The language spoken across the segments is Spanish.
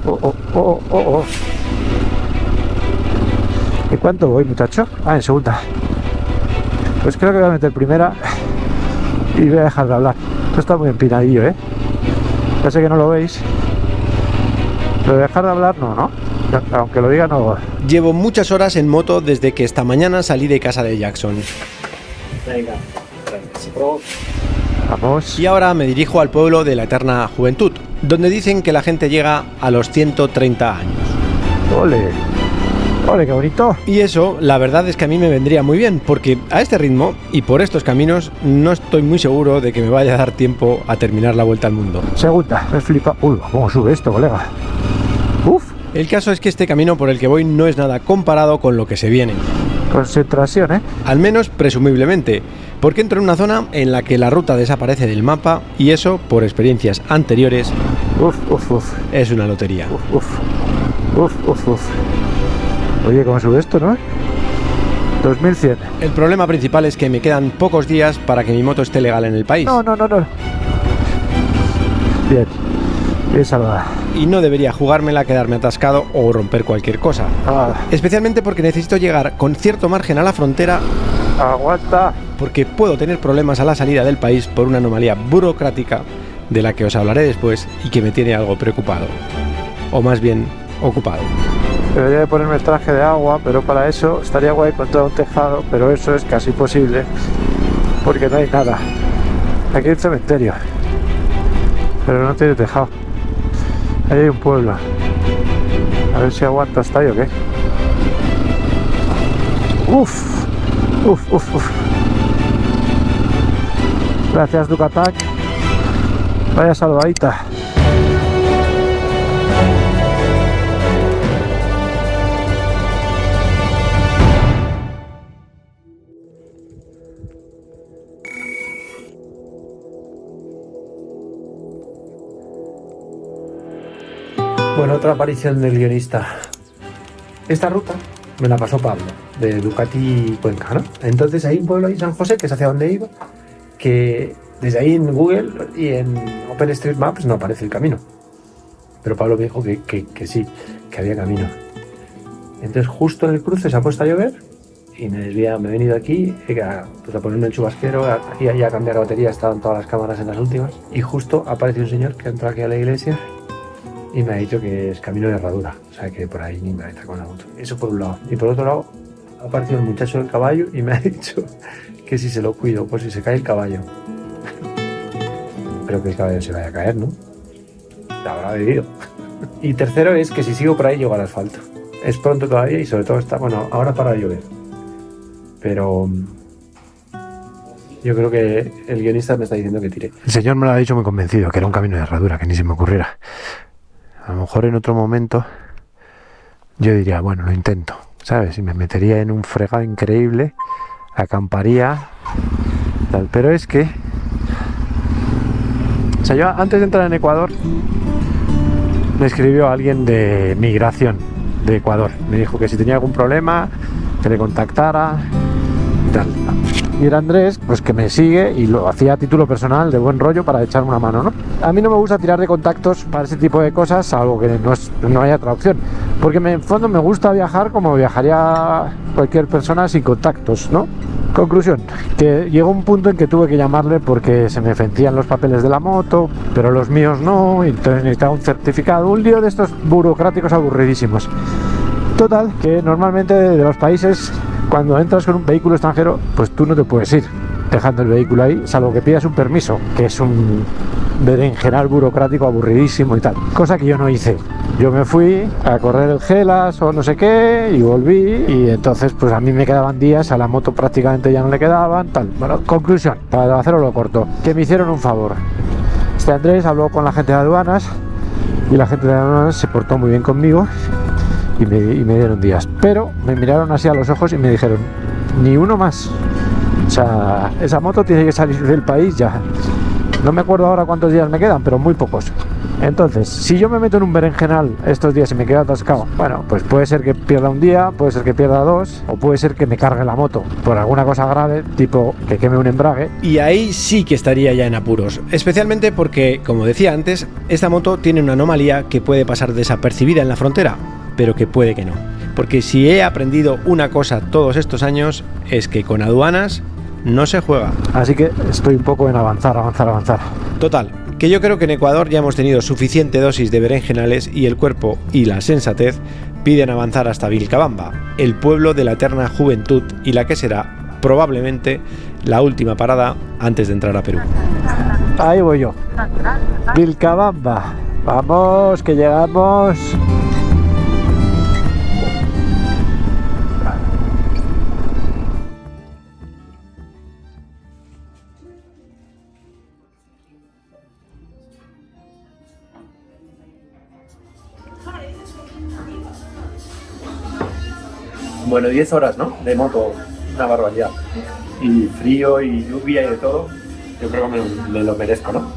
Oh. ¿Y cuánto voy, muchacho? En segunda. Pues creo que voy a meter primera y voy a dejar de hablar. Esto está muy empinadillo, Ya sé que no lo veis. Pero dejar de hablar no. Aunque lo diga no. Llevo muchas horas en moto desde que esta mañana salí de casa de Jackson. Venga, vamos. Y ahora me dirijo al pueblo de la eterna juventud, donde dicen que la gente llega a los 130 años. ¡Ole, qué bonito! Y eso, la verdad es que a mí me vendría muy bien, porque a este ritmo y por estos caminos no estoy muy seguro de que me vaya a dar tiempo a terminar la vuelta al mundo. Segunda, me flipa. Uy, ¿cómo sube esto, colega? Uf. El caso es que este camino por el que voy no es nada comparado con lo que se viene. Concentración, Al menos presumiblemente, porque entro en una zona en la que la ruta desaparece del mapa y eso, por experiencias anteriores, es una lotería. Uf. Oye, ¿cómo sube esto, no? 2100. El problema principal es que me quedan pocos días para que mi moto esté legal en el país. No. Bien salvada. Y no debería jugármela a quedarme atascado o romper cualquier cosa. Especialmente porque necesito llegar con cierto margen a la frontera. Aguanta. Porque puedo tener problemas a la salida del país por una anomalía burocrática de la que os hablaré después y que me tiene algo preocupado. O más bien, ocupado. Debería de ponerme el traje de agua, pero para eso estaría guay con todo un tejado, pero eso es casi imposible porque no hay nada. Aquí hay un cementerio, pero no tiene tejado. Ahí hay un pueblo. A ver si aguanta hasta ahí o qué. Uf. Gracias, Ducatac. Vaya salvadita. Bueno, otra aparición del guionista. Esta ruta me la pasó Pablo, de Ducati Cuenca, ¿no? Entonces hay un pueblo ahí, San José, que es hacia donde iba, que desde ahí en Google y en OpenStreetMaps no aparece el camino. Pero Pablo me dijo que sí, que había camino. Entonces justo en el cruce se ha puesto a llover y me he venido aquí pues a ponerme el chubasquero, aquí ya a cambiar la batería, estaban todas las cámaras en las últimas, y justo aparece un señor que entra aquí a la iglesia y me ha dicho que es camino de herradura, o sea que por ahí ni me está con la moto. Eso por un lado. Y por otro lado ha aparecido el muchacho del caballo y me ha dicho que si se lo cuido, pues si se cae el caballo. Espero que el caballo se vaya a caer, ¿no? La habrá bebido. Y tercero es que si sigo por ahí llego al asfalto. Es pronto todavía y sobre todo está, bueno, ahora para llover. Pero yo creo que el guionista me está diciendo que tire. El señor me lo ha dicho muy convencido, que era un camino de herradura, que ni se me ocurriera. A lo mejor en otro momento yo diría, bueno, lo intento, ¿sabes? Y me metería en un fregado increíble, acamparía, tal. Pero es que, o sea, yo antes de entrar en Ecuador me escribió alguien de migración de Ecuador. Me dijo que si tenía algún problema, que le contactara y tal. Y era Andrés, pues que me sigue y lo hacía a título personal, de buen rollo, para echarme una mano, ¿no? A mí no me gusta tirar de contactos para ese tipo de cosas, salvo que no haya otra opción. Porque en fondo me gusta viajar como viajaría cualquier persona sin contactos, ¿no? Conclusión, que llegó un punto en que tuve que llamarle porque se me vencían los papeles de la moto, pero los míos no, y entonces necesitaba un certificado, un lío de estos burocráticos aburridísimos. Total, que normalmente de los países, cuando entras con un vehículo extranjero, pues tú no te puedes ir dejando el vehículo ahí, salvo que pidas un permiso, que es un berenjenal burocrático aburridísimo y tal. Cosa que yo no hice. Yo me fui a correr el Gelas o no sé qué y volví, y entonces pues a mí me quedaban días, a la moto prácticamente ya no le quedaban, tal. Bueno, conclusión, para hacerlo lo corto, que me hicieron un favor. Este Andrés habló con la gente de aduanas y la gente de aduanas se portó muy bien conmigo y me dieron días, pero me miraron así a los ojos y me dijeron, ni uno más, o sea, esa moto tiene que salir del país ya, No me acuerdo ahora cuántos días me quedan, pero muy pocos. Entonces, si yo me meto en un berenjenal estos días y me quedo atascado, bueno, pues puede ser que pierda un día, puede ser que pierda dos, o puede ser que me cargue la moto por alguna cosa grave, tipo que queme un embrague. Y ahí sí que estaría ya en apuros, especialmente porque, como decía antes, esta moto tiene una anomalía que puede pasar desapercibida en la frontera, pero que puede que no. Porque si he aprendido una cosa todos estos años, es que con aduanas no se juega. Así que estoy un poco en avanzar. Total, que yo creo que en Ecuador ya hemos tenido suficiente dosis de berenjenales y el cuerpo y la sensatez piden avanzar hasta Vilcabamba, el pueblo de la eterna juventud y la que será probablemente la última parada antes de entrar a Perú. Ahí voy yo. Vilcabamba. Vamos, que llegamos. Bueno, 10 horas, ¿no? De moto, una barbaridad. Y frío y lluvia y de todo. Yo creo que me lo merezco, ¿no? Me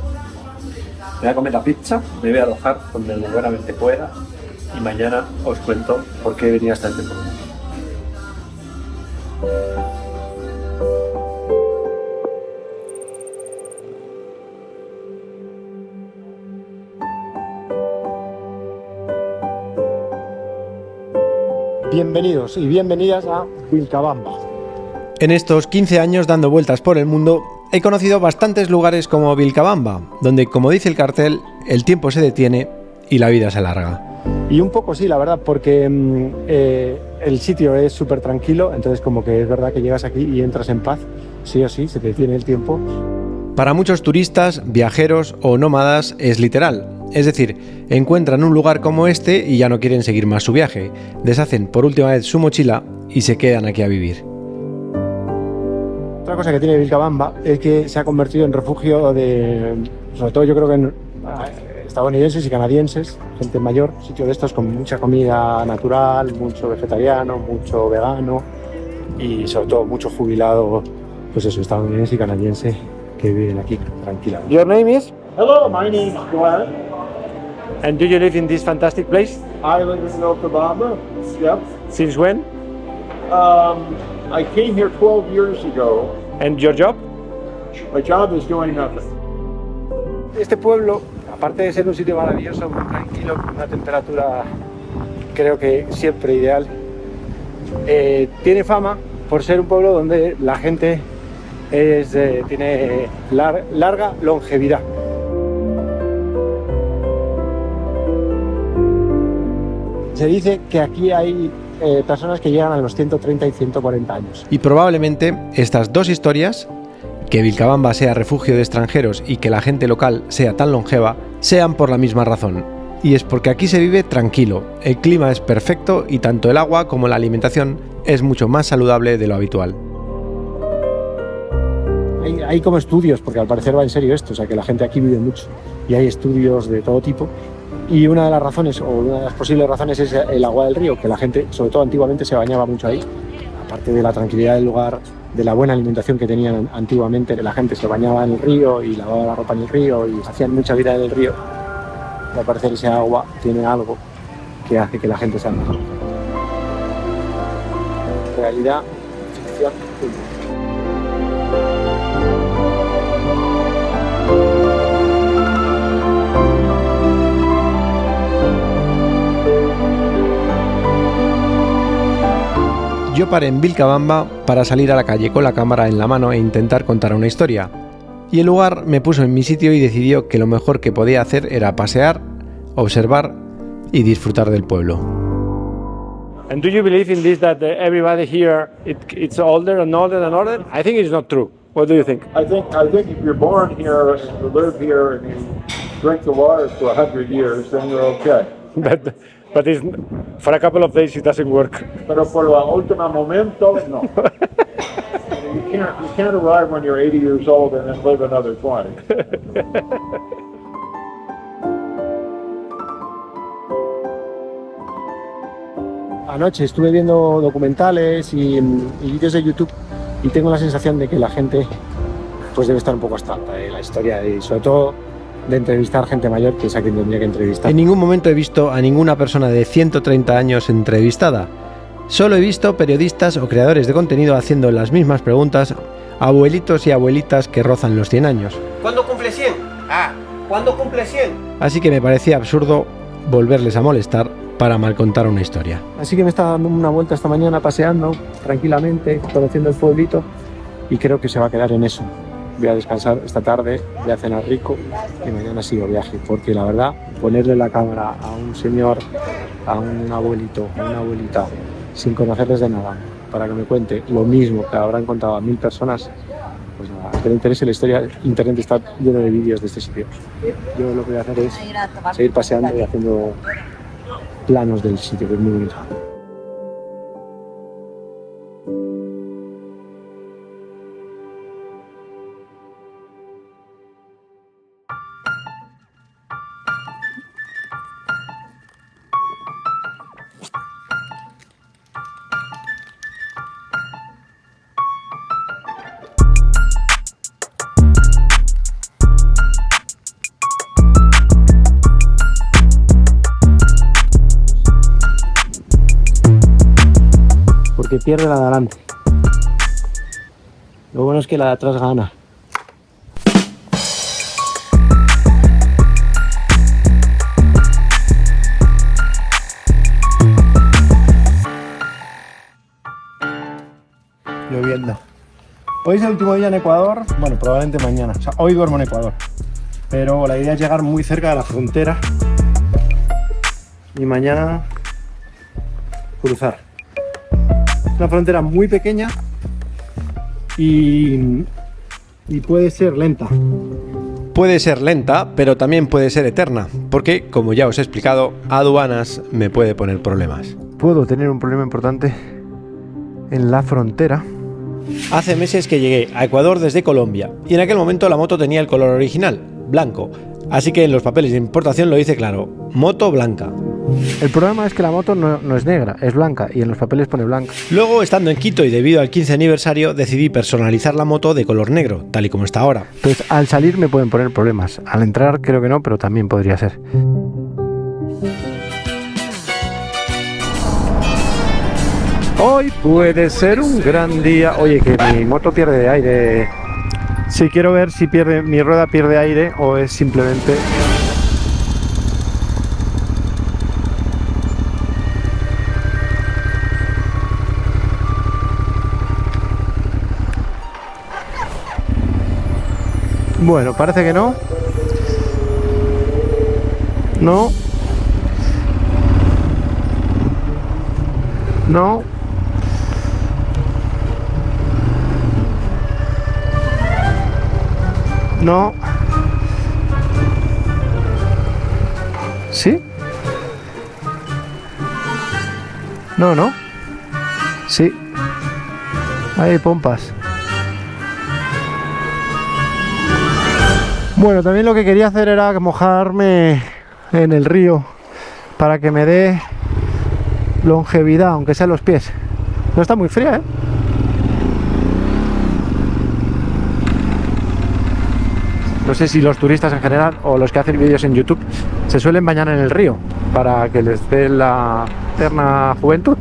voy a comer la pizza, me voy a alojar donde buenamente pueda y mañana os cuento por qué venía hasta este pueblo. Bienvenidos y bienvenidas a Vilcabamba. En estos 15 años dando vueltas por el mundo, he conocido bastantes lugares como Vilcabamba, donde, como dice el cartel, el tiempo se detiene y la vida se alarga. Y un poco sí, la verdad, porque el sitio es súper tranquilo, entonces como que es verdad que llegas aquí y entras en paz, sí o sí, se te detiene el tiempo. Para muchos turistas, viajeros o nómadas es literal. Es decir, encuentran un lugar como este y ya no quieren seguir más su viaje, deshacen por última vez su mochila y se quedan aquí a vivir. Otra cosa que tiene Vilcabamba es que se ha convertido en refugio de, sobre todo yo creo que en estadounidenses y canadienses, gente mayor, sitio de estos con mucha comida natural, mucho vegetariano, mucho vegano y sobre todo mucho jubilado, pues eso, estadounidense y canadiense que viven aquí tranquilamente. Your name is? Hello, my name is Glenn. And do you live in this fantastic place? I live in Vilcabamba. Yep. Since when? I came here 12 years ago. And your job? My job is doing nothing. Este pueblo, aparte de ser un sitio maravilloso, muy tranquilo, con una temperatura creo que siempre ideal, tiene fama por ser un pueblo donde la gente tiene larga longevidad. Se dice que aquí hay personas que llegan a los 130 y 140 años. Y probablemente estas dos historias, que Vilcabamba sea refugio de extranjeros y que la gente local sea tan longeva, sean por la misma razón. Y es porque aquí se vive tranquilo, el clima es perfecto y tanto el agua como la alimentación es mucho más saludable de lo habitual. Hay como estudios, porque al parecer va en serio esto, o sea que la gente aquí vive mucho y hay estudios de todo tipo. Y una de las razones, o una de las posibles razones, es el agua del río, que la gente, sobre todo antiguamente, se bañaba mucho ahí. Aparte de la tranquilidad del lugar, de la buena alimentación que tenían antiguamente, la gente se bañaba en el río y lavaba la ropa en el río y hacían mucha vida en el río. Y al parecer ese agua tiene algo que hace que la gente sea mejor. Realidad, ficción, Yo paré en Vilcabamba para salir a la calle con la cámara en la mano e intentar contar una historia. Y el lugar me puso en mi sitio y decidió que lo mejor que podía hacer era pasear, observar y disfrutar del pueblo. And do you believe in this that everybody here it's older and older and older? I think it's not true. What do you think? I think if you're born here and you live here and you drink the water for 100 years, then you're okay. But it's, for a couple of days it doesn't work. Pero por el último momento, no. You can't arrive when you're 80 years old and then live another 20. Anoche estuve viendo documentales y vídeos de YouTube y tengo la sensación de que la gente pues debe estar un poco abstracta la historia, y sobre todo de entrevistar gente mayor, que es a quien tendría que entrevistar. En ningún momento he visto a ninguna persona de 130 años entrevistada. Solo he visto periodistas o creadores de contenido haciendo las mismas preguntas a abuelitos y abuelitas que rozan los 100 años. ¿Cuándo cumple 100? ¿Cuándo cumple 100? Así que me parecía absurdo volverles a molestar para mal contar una historia. Así que me estaba dando una vuelta esta mañana, paseando tranquilamente, conociendo el pueblito, y creo que se va a quedar en eso. Voy a descansar esta tarde, voy a cenar rico y mañana sigo viaje, porque la verdad, ponerle la cámara a un señor, a un abuelito, a una abuelita, sin conocerles de nada, para que me cuente lo mismo que habrán contado a 1000 personas, pues nada, que le interese la historia. Internet está lleno de vídeos de este sitio. Yo lo que voy a hacer es seguir paseando y haciendo planos del sitio, que es muy bonito. Que pierde la de adelante. Lo bueno es que la de atrás gana. Lloviendo. Hoy es el último día en Ecuador. Bueno, probablemente mañana. O sea, hoy duermo en Ecuador. Pero la idea es llegar muy cerca de la frontera y mañana cruzar. Una frontera muy pequeña y puede ser lenta. Puede ser lenta, pero también puede ser eterna, porque, como ya os he explicado, aduanas me puede poner problemas. Puedo tener un problema importante en la frontera. Hace meses que llegué a Ecuador desde Colombia, y en aquel momento la moto tenía el color original, blanco, así que en los papeles de importación lo hice claro, moto blanca. El problema es que la moto no es negra, es blanca, y en los papeles pone blanca. Luego, estando en Quito y debido al 15 aniversario, decidí personalizar la moto de color negro, tal y como está ahora. Pues al salir me pueden poner problemas, al entrar creo que no, pero también podría ser. Hoy puede ser un gran día. Oye, que mi moto pierde aire. Sí, quiero ver si mi rueda pierde aire o es simplemente... Bueno, parece que no. No. No. No. ¿Sí? No, no. Sí. Hay pompas. Bueno, también lo que quería hacer era mojarme en el río para que me dé longevidad, aunque sea en los pies. No está muy fría, ¿eh? No sé si los turistas en general o los que hacen vídeos en YouTube se suelen bañar en el río para que les dé la eterna juventud.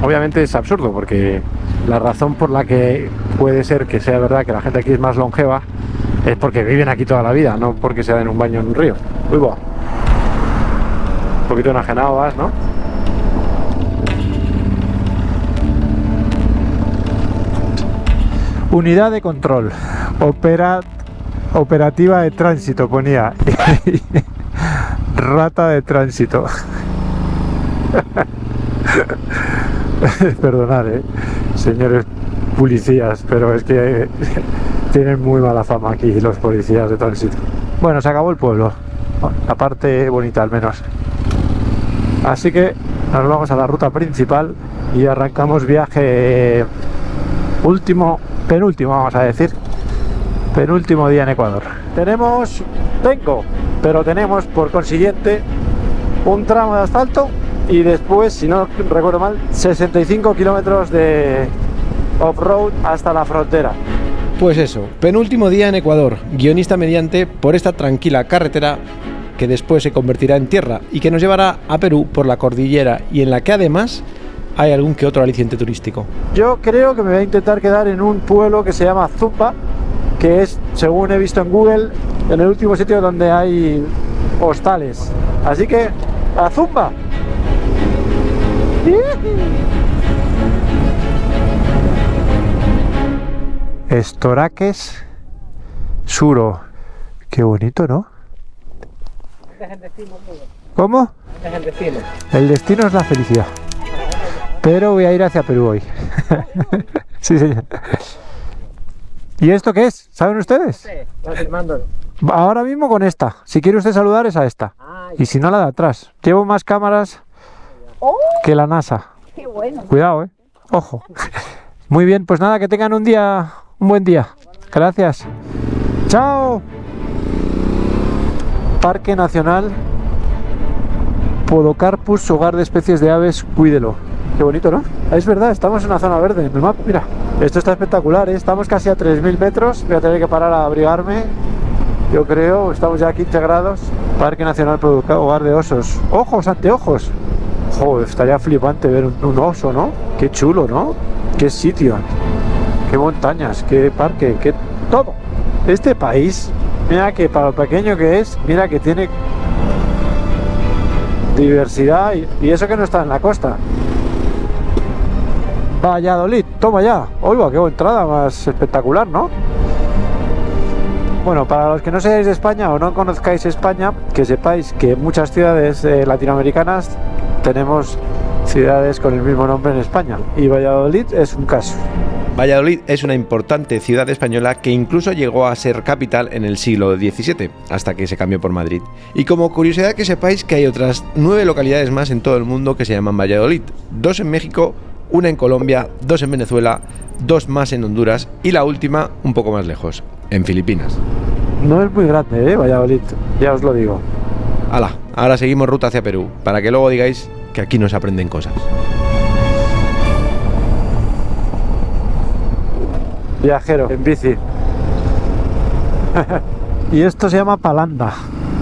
Obviamente es absurdo, porque la razón por la que puede ser que sea verdad que la gente aquí es más longeva es porque viven aquí toda la vida, no porque se den un baño en un río. Uy, un poquito enajenado vas, ¿no? Unidad de control operativa de tránsito ponía. Rata de tránsito. Perdonad, señores policías, pero es que tienen muy mala fama aquí los policías de tránsito. Bueno, se acabó el pueblo, la parte bonita al menos. Así que nos vamos a la ruta principal y arrancamos viaje penúltimo vamos a decir. Penúltimo día en Ecuador. Tenemos por consiguiente un tramo de asfalto y después, si no recuerdo mal, 65 kilómetros de off-road hasta la frontera, Pues eso, penúltimo día en Ecuador, guionista mediante por esta tranquila carretera que después se convertirá en tierra y que nos llevará a Perú por la cordillera y en la que además hay algún que otro aliciente turístico. Yo creo que me voy a intentar quedar en un pueblo que se llama Zumba, que es, según he visto en Google, en el último sitio donde hay hostales. Así que, ¡a Zumba! Estoraques Suro. Qué bonito, ¿no? ¿Cómo? El destino es la felicidad. Pero voy a ir hacia Perú hoy. Sí, señor. ¿Y esto qué es? ¿Saben ustedes? Ahora mismo con esta. Si quiere usted saludar es a esta. Y si no, la de atrás. Llevo más cámaras que la NASA. Qué bueno. Cuidado, Ojo. Muy bien, pues nada, que tengan un buen día. Gracias. Chao. Parque Nacional Podocarpus, hogar de especies de aves, cuídelo. Qué bonito, ¿no? Es verdad, estamos en una zona verde en el mapa. Mira, esto está espectacular, Estamos casi a 3000 metros. Voy a tener que parar a abrigarme. Yo creo, estamos ya a 15 grados. Parque Nacional Hogar de Osos. ¡Ojos, anteojos! Joder, estaría flipante ver un oso, ¿no? Qué chulo, ¿no? Qué sitio. Qué montañas, qué parque, qué todo. Este país, mira que para lo pequeño que es, mira que tiene diversidad y eso que no está en la costa. Valladolid, toma ya. Oiga, qué entrada más espectacular, ¿no? Bueno, para los que no seáis de España o no conozcáis España, que sepáis que en muchas ciudades latinoamericanas tenemos ciudades con el mismo nombre en España. Y Valladolid es un caso. Valladolid es una importante ciudad española que incluso llegó a ser capital en el siglo XVII, hasta que se cambió por Madrid. Y como curiosidad que sepáis que hay otras 9 localidades más en todo el mundo que se llaman Valladolid. 2 en México, 1 en Colombia, 2 en Venezuela, 2 más en Honduras y la última un poco más lejos, en Filipinas. No es muy grande, Valladolid, ya os lo digo. Hala, ahora seguimos ruta hacia Perú, para que luego digáis que aquí nos aprenden cosas. Viajero en bici. Y esto se llama Palanda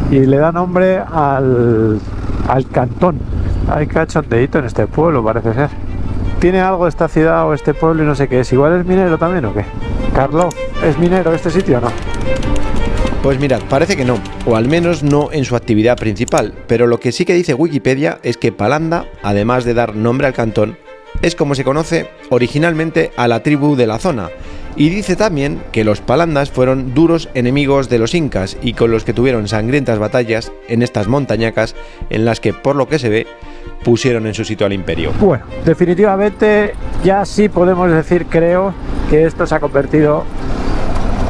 y le da nombre al cantón. Hay cachondeíto en este pueblo, parece ser. Tiene algo esta ciudad o este pueblo y no sé qué es. Igual es minero también o qué. Carlos, ¿es minero este sitio o no? Pues mirad, parece que no, o al menos no en su actividad principal, pero lo que sí que dice Wikipedia es que Palanda, además de dar nombre al cantón, es como se conoce originalmente a la tribu de la zona, y dice también que los palandas fueron duros enemigos de los incas y con los que tuvieron sangrientas batallas en estas montañacas en las que, por lo que se ve, pusieron en su sitio al imperio. Bueno, definitivamente ya sí podemos decir, creo, que esto se ha convertido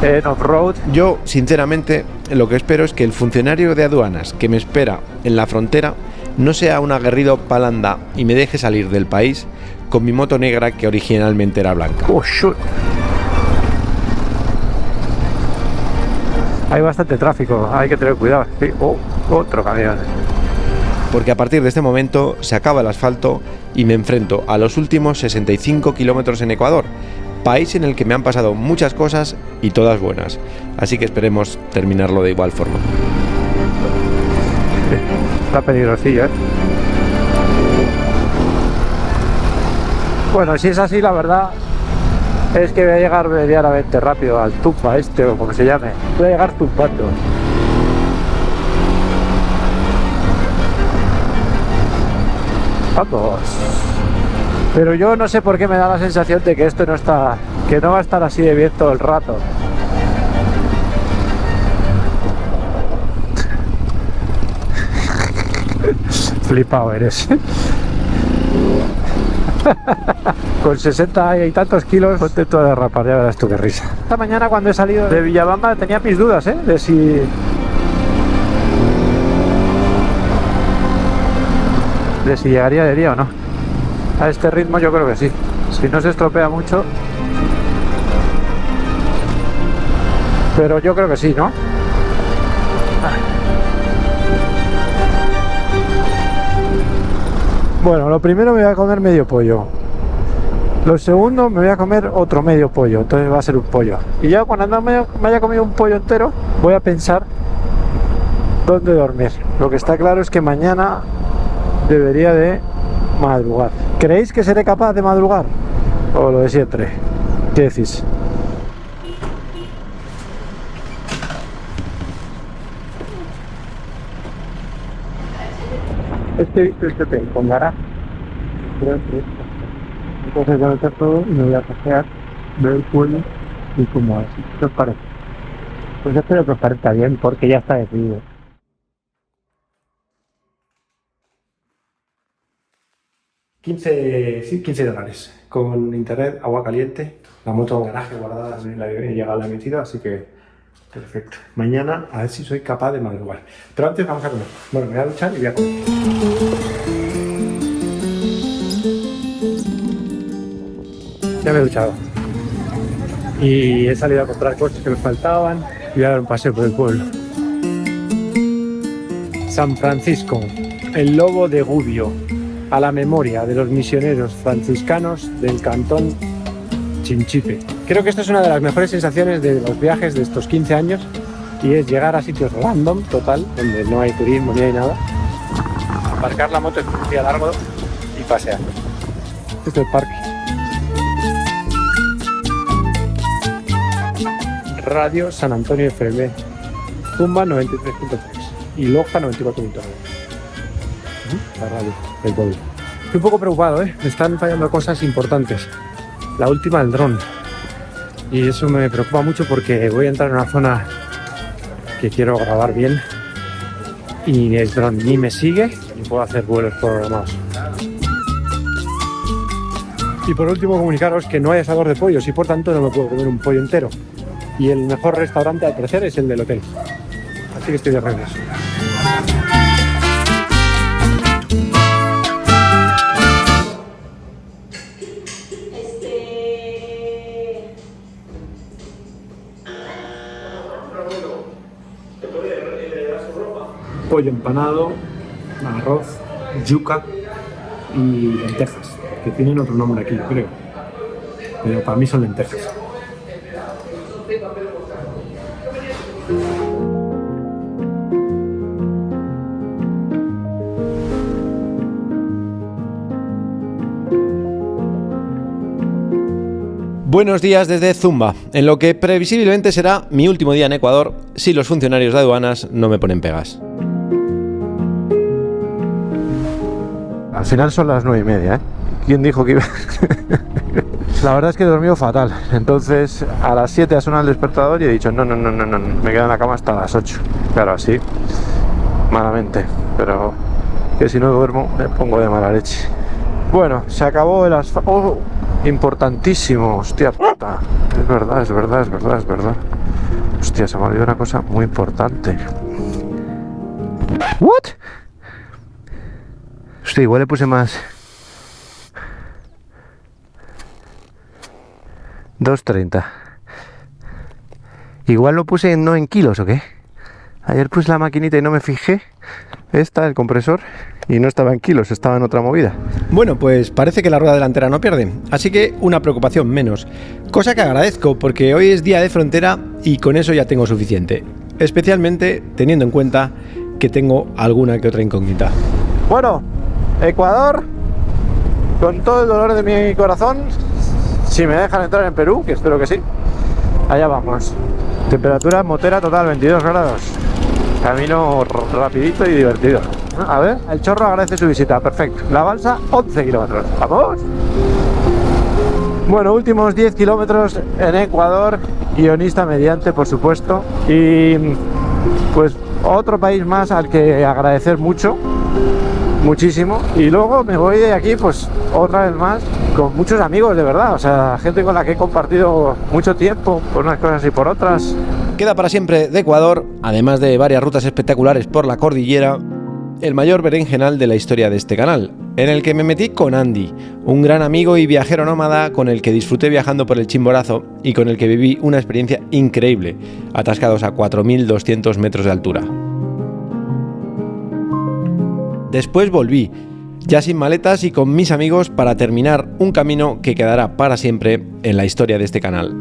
en off-road. Yo, sinceramente, lo que espero es que el funcionario de aduanas que me espera en la frontera no sea un aguerrido palanda y me deje salir del país con mi moto negra que originalmente era blanca. Oh, shoot. Hay bastante tráfico, hay que tener cuidado. Sí. Oh, otro camión. Porque a partir de este momento se acaba el asfalto y me enfrento a los últimos 65 kilómetros en Ecuador, país en el que me han pasado muchas cosas y todas buenas, así que esperemos terminarlo de igual forma. Está peligrosillo, Bueno, si es así, la verdad es que voy a llegar medianamente rápido al Tumba o como se llame. Voy a llegar tumbando. Vamos. Pero yo no sé por qué me da la sensación de que esto no está, que no va a estar así de bien todo el rato. Flipado eres. Con 60 y tantos kilos contento de derrapar, ya verás tú qué risa. Esta mañana cuando he salido de Villabamba tenía mis dudas, de si llegaría de día o no. A este ritmo yo creo que sí. Si no se estropea mucho. Pero yo creo que sí, ¿no? Bueno, lo primero me voy a comer medio pollo. Lo segundo, me voy a comer otro medio pollo, entonces va a ser un pollo. Y ya cuando me haya comido un pollo entero, voy a pensar dónde dormir. Lo que está claro es que mañana debería de madrugar. ¿Creéis que seré capaz de madrugar? O lo de siempre. ¿Qué decís? Este visto el PP con garaje. Creo que entonces voy a meter todo y me voy a pasear, ver el pueblo y como así. ¿Qué os parece? Pues espero que os parezca bien porque ya está decidido. 15 dólares con internet, agua caliente, la moto en garaje guardada, la he llegado, la he metido, así que perfecto. Mañana a ver si soy capaz de madrugar. Pero antes vamos a comer. Bueno, me voy a duchar y voy a comer. Ya me he duchado y he salido a comprar cosas que me faltaban y voy a dar un paseo por el pueblo. San Francisco, el lobo de Gubbio, a la memoria de los misioneros franciscanos del cantón Chinchipe. Creo que esto es una de las mejores sensaciones de los viajes de estos 15 años y es llegar a sitios random, total, donde no hay turismo ni hay nada, aparcar la moto en un día largo y pasear. Este es el parque. Radio San Antonio FM, Zumba 93.3 y Loja 94.9. La radio del pueblo. Estoy un poco preocupado, me están fallando cosas importantes. La última, el dron. Y eso me preocupa mucho porque voy a entrar en una zona que quiero grabar bien y el dron ni me sigue ni puedo hacer vuelos programados. Y por último, comunicaros que no hay asador de pollos y por tanto no me puedo comer un pollo entero. Y el mejor restaurante al parecer es el del hotel. Así que estoy de regreso. Pollo empanado, arroz, yuca y lentejas, que tienen otro nombre aquí, creo. Pero para mí son lentejas. Buenos días desde Zumba, en lo que previsiblemente será mi último día en Ecuador si los funcionarios de aduanas no me ponen pegas. Al final son las 9:30, ¿eh? ¿Quién dijo que iba? La verdad es que he dormido fatal. Entonces a las 7 ha sonado el despertador y he dicho no, me quedo en la cama hasta las 8. Claro, así, malamente. Pero que si no duermo me pongo de mala leche. Bueno, se acabó el asfalto. Oh, importantísimo, hostia puta. Es verdad. Hostia, se me olvidó una cosa muy importante. ¿What? Hostia, igual le puse más. 2.30. Igual lo puse no en kilos, ¿o qué? Ayer puse la maquinita y no me fijé. El compresor, y no estaba en kilos, estaba en otra movida. Bueno, pues parece que la rueda delantera no pierde, así que una preocupación menos. Cosa que agradezco, porque hoy es día de frontera y con eso ya tengo suficiente. Especialmente teniendo en cuenta que tengo alguna que otra incógnita. Bueno, Ecuador, con todo el dolor de mi corazón, si me dejan entrar en Perú, que espero que sí, allá vamos. Temperatura motera total, 22 grados. Camino rapidito y divertido. A ver, el chorro agradece su visita, perfecto. La balsa, 11 kilómetros. ¡Vamos! Bueno, últimos 10 kilómetros en Ecuador, guionista mediante, por supuesto. Y pues otro país más al que agradecer muchísimo. Y luego me voy de aquí, pues otra vez más, con muchos amigos, de verdad. O sea, gente con la que he compartido mucho tiempo, por unas cosas y por otras. Queda para siempre de Ecuador, además de varias rutas espectaculares por la cordillera, el mayor berenjenal de la historia de este canal, en el que me metí con Andy, un gran amigo y viajero nómada con el que disfruté viajando por el Chimborazo y con el que viví una experiencia increíble, atascados a 4.200 metros de altura. Después volví, ya sin maletas y con mis amigos para terminar un camino que quedará para siempre en la historia de este canal.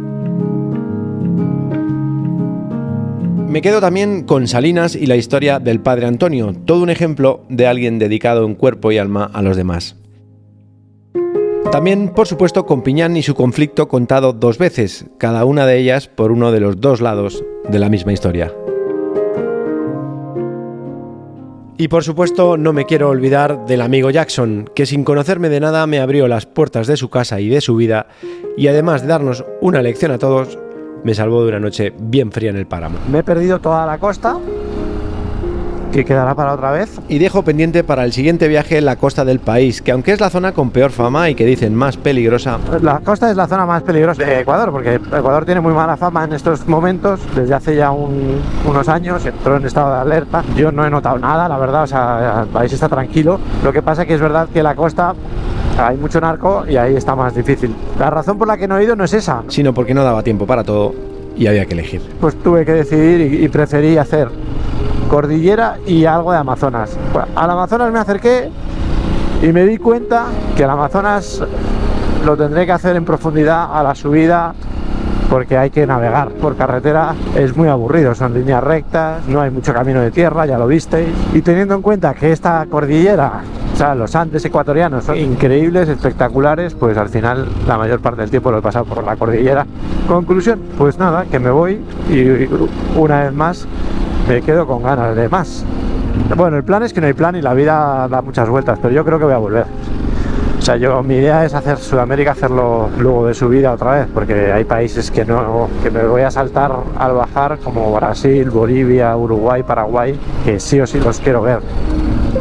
Me quedo también con Salinas y la historia del padre Antonio, todo un ejemplo de alguien dedicado en cuerpo y alma a los demás. También, por supuesto, con Piñán y su conflicto contado 2 veces, cada una de ellas por uno de los 2 lados de la misma historia. Y por supuesto no me quiero olvidar del amigo Jackson, que sin conocerme de nada me abrió las puertas de su casa y de su vida, y además de darnos una lección a todos, me salvó de una noche bien fría en el páramo. Me he perdido toda la costa, que quedará para otra vez. Y dejo pendiente para el siguiente viaje la costa del país, que aunque es la zona con peor fama y que dicen más peligrosa... La costa es la zona más peligrosa de Ecuador, porque Ecuador tiene muy mala fama en estos momentos. Desde hace ya unos años entró en estado de alerta. Yo no he notado nada, la verdad, o sea, el país está tranquilo. Lo que pasa que es verdad que la costa... hay mucho narco y ahí está más difícil. La razón por la que no he ido no es esa, sino porque no daba tiempo para todo y había que elegir. Pues tuve que decidir y preferí hacer cordillera y algo de Amazonas. Bueno, al Amazonas me acerqué y me di cuenta que el Amazonas lo tendré que hacer en profundidad a la subida, porque hay que navegar por carretera, es muy aburrido, son líneas rectas, no hay mucho camino de tierra, ya lo visteis. Y teniendo en cuenta que esta cordillera, o sea, los Andes ecuatorianos son increíbles, espectaculares, pues al final la mayor parte del tiempo lo he pasado por la cordillera. Conclusión, pues nada, que me voy y una vez más me quedo con ganas de más. Bueno, el plan es que no hay plan y la vida da muchas vueltas, pero yo creo que voy a volver. O sea, mi idea es hacer Sudamérica, hacerlo luego de subida otra vez, porque hay países que me voy a saltar al bajar, como Brasil, Bolivia, Uruguay, Paraguay, que sí o sí los quiero ver.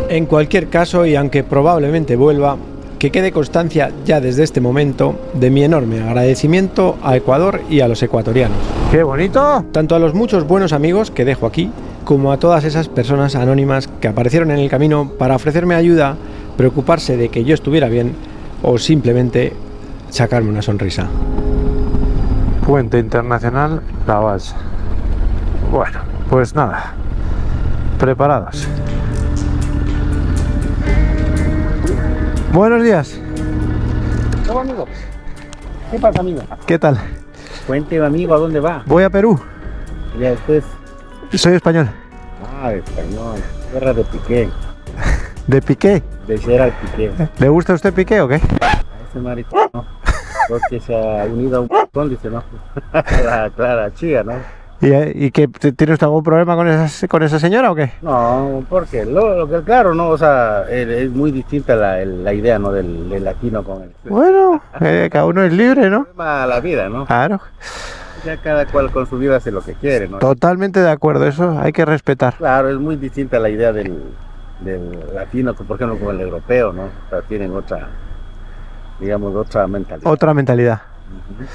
En cualquier caso, y aunque probablemente vuelva, que quede constancia ya desde este momento de mi enorme agradecimiento a Ecuador y a los ecuatorianos. ¡Qué bonito! Tanto a los muchos buenos amigos que dejo aquí, como a todas esas personas anónimas que aparecieron en el camino para ofrecerme ayuda, preocuparse de que yo estuviera bien o simplemente sacarme una sonrisa. Puente Internacional La Balsa. Bueno, pues nada, preparados. Buenos días. ¿Cómo, amigo? ¿Qué pasa, amigo? ¿Qué tal? Cuénteme, amigo, ¿a dónde va? Voy a Perú. Ya después. Soy español. Ah, español. Tierra de Piqué. ¿De Piqué? De Gerard Piqué. ¿Le gusta a usted Piqué o qué? A ese maricón, ¿no? Porque se ha unido a un montón, dice, ¿no? Clara chica, ¿no? ¿Y que tiene usted algún problema con esa señora o qué? No, porque lo que claro, ¿no? O sea, es muy distinta la idea, ¿no? Del latino con el... Bueno, cada uno es libre, ¿no? La vida, ¿no? Claro. Ya cada cual con su vida hace lo que quiere, ¿no? Totalmente de acuerdo, eso hay que respetar. Claro, es muy distinta la idea del latino, por ejemplo, con el europeo, ¿no? O sea, tienen otra, digamos, otra mentalidad. Otra mentalidad. Uh-huh.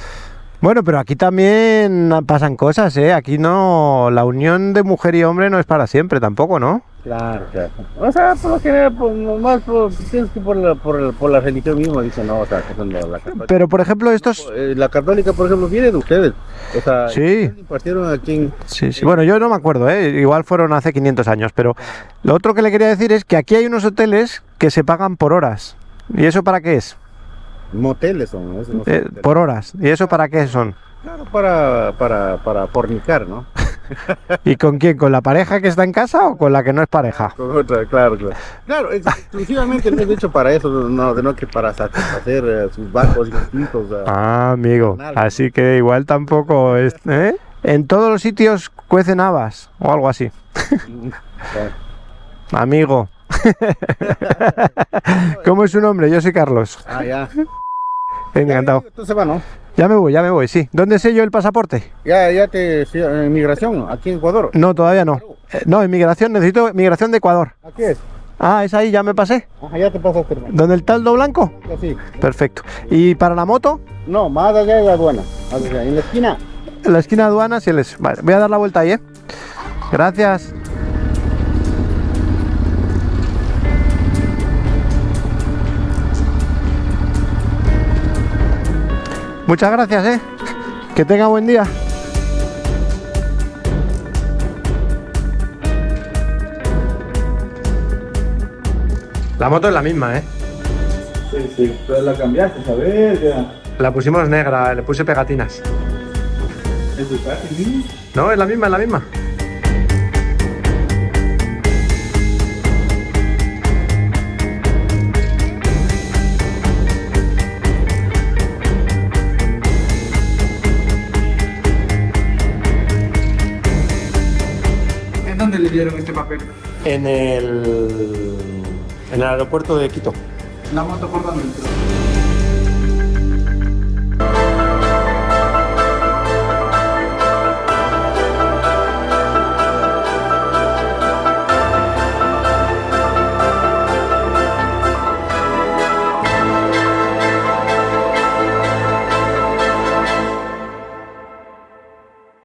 Bueno, pero aquí también pasan cosas, ¿eh? Aquí no, la unión de mujer y hombre no es para siempre tampoco, ¿no? Claro, claro. O sea, por lo general, más pienso que por la religión misma, dicen, no, o sea, que son la católica. Pero, por ejemplo, estos... La católica, por ejemplo, viene de ustedes. O sea, sí. Impartieron aquí en... Sí, sí. Bueno, yo no me acuerdo, ¿eh? Igual fueron hace 500 años, pero lo otro que le quería decir es que aquí hay unos hoteles que se pagan por horas. ¿Y eso para qué es? Moteles son, ¿no? Por horas. ¿Y eso para qué son? Claro, para fornicar, ¿no? ¿Y con quién? ¿Con la pareja que está en casa o con la que no es pareja? Con otra, claro. Claro, exclusivamente no es hecho para eso, no que para satisfacer sus bajos instintos. Amigo, así que igual tampoco es... ¿eh? En todos los sitios cuecen habas o algo así. Amigo. ¿Cómo es su nombre? Yo soy Carlos. Ah, ya. Encantado. Entonces va, ¿no? Ya me voy, sí. ¿Dónde sello el pasaporte? Ya en migración, aquí en Ecuador. No, todavía no. No, inmigración, necesito migración de Ecuador. ¿Aquí es? Ah, es ahí, ya me pasé. Ajá, ya te pasaste, hermano. ¿Dónde el taldo blanco? Sí. Perfecto. ¿Y para la moto? No, más allá de la aduana. En la esquina. En la esquina de aduanas y les... Vale, voy a dar la vuelta ahí, ¿eh? Gracias. Muchas gracias, ¿eh? Que tenga buen día. La moto es la misma, ¿eh? Sí, sí, entonces la cambiaste, ¿sabes? Ya. La pusimos negra, le puse pegatinas. ¿Es Ducati? No, es la misma, es la misma. ¿En dónde le dieron este papel? En el aeropuerto de Quito. La moto por dónde entró.